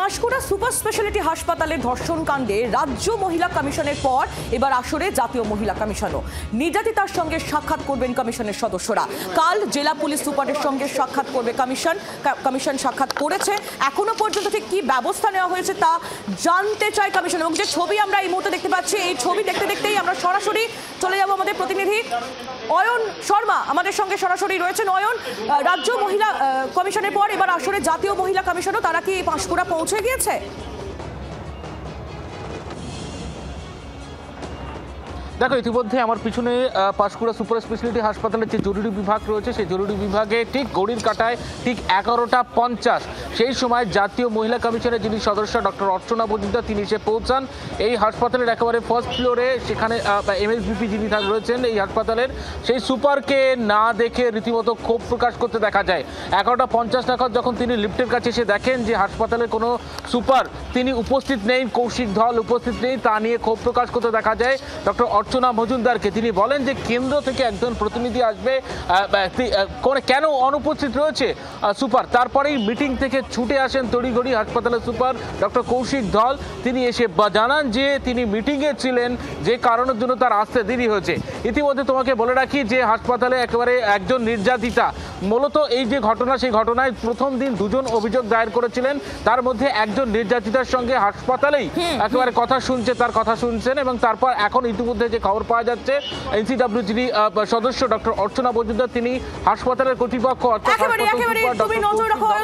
Panskura super speciality হাসপাতালের ধর্ষণ কাণ্ডে রাজ্য মহিলা কমিশনের পর এবার আসরে জাতীয় মহিলা কমিশনও। নির্যাতিতার সঙ্গে সাক্ষাৎ করবেন কমিশনের সদস্যরা। কাল জেলা পুলিশ সুপারের সঙ্গে সাক্ষাৎ করবে কমিশন সাক্ষাৎ করেছে। এখনো পর্যন্ত ঠিক কি ব্যবস্থা নেওয়া হয়েছে তা জানতে চাই কমিশন। এবং যে ছবি আমরা এই মুহূর্তে দেখতে পাচ্ছি, এই ছবি দেখতে দেখতেই আমরা সরাসরি চলে যাব আমাদের প্রতিনিধি অয়ন শর্মা আমাদের সঙ্গে সরাসরি রয়েছেন। অয়ন, রাজ্য মহিলা কমিশনের পর এবার আসরে জাতীয় মহিলা কমিশনও, তারা কি পাঁশকুড়া পৌঁছে গিয়েছে? দেখো, ইতিমধ্যে আমার পিছনে পাঁশকুড়া সুপার স্পেশালিটি হাসপাতালের যে জরুরি বিভাগ রয়েছে, সেই জরুরি বিভাগে ঠিক ঘড়ির কাঁটায় ঠিক 11টা 50 সেই সময় জাতীয় মহিলা কমিশনের যিনি সদস্য ডক্টর অর্চনা মজুমদার তিনি এসে পৌঁছান এই হাসপাতালের একেবারে ফার্স্ট ফ্লোরে। সেখানে এমএসভিপি যিনি রয়েছেন এই হাসপাতালের, সেই সুপারকে না দেখে রীতিমতো ক্ষোভ প্রকাশ করতে দেখা যায়। 11টা 50 নাগাদ যখন তিনি লিফটের কাছে এসে দেখেন যে হাসপাতালের কোনো সুপার তিনি উপস্থিত নেই, কৌশিক ধল উপস্থিত নেই, তা নিয়ে ক্ষোভ প্রকাশ করতে দেখা যায় ডক্টর অর্চনা মজুমদারকে। তিনি বলেন যে কেন্দ্র থেকে একজন প্রতিনিধি আসবে, কেন অনুপস্থিত রয়েছে সুপার। তারপরেই মিটিং থেকে ছুটে আসেন তড়িঘড়ি হাসপাতালের সুপার ডক্টর কৌশিক ধল। তিনি এসে জানান যে তিনি মিটিংয়ে ছিলেন, যে কারণের জন্য তার আসতে দেরি হয়েছে। ইতিমধ্যে তোমাকে বলে রাখি যে হাসপাতালে একেবারে একজন নির্যাতিতা, মূলত এই যে ঘটনা, সেই ঘটনায় প্রথম দিন দুজন অভিযোগ দায়ের করেছিলেন, তার মধ্যে একজন নির্যাতিতার সঙ্গে হাসপাতালেই একেবারে কথা শুনছে, তার কথা শুনছেন। এবং তারপর এখন ইতিমধ্যে যে খবর পাওয়া যাচ্ছে, এনসিডব্লিউ যিনি সদস্য ডক্টর অর্চনা মজুমদার তিনি হাসপাতালের কর্তৃপক্ষ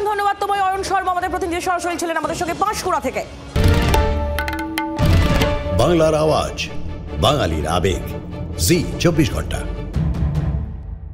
ধন্যবাদ তোমায় অয়ন শর্মা আমাদের প্রতিনিধি সরাসরি ছিলেন আমাদের সঙ্গে পাঁশকুড়া থেকে। বাংলার আওয়াজ, বাঙালির আবেগ, জি 24 ঘন্টা।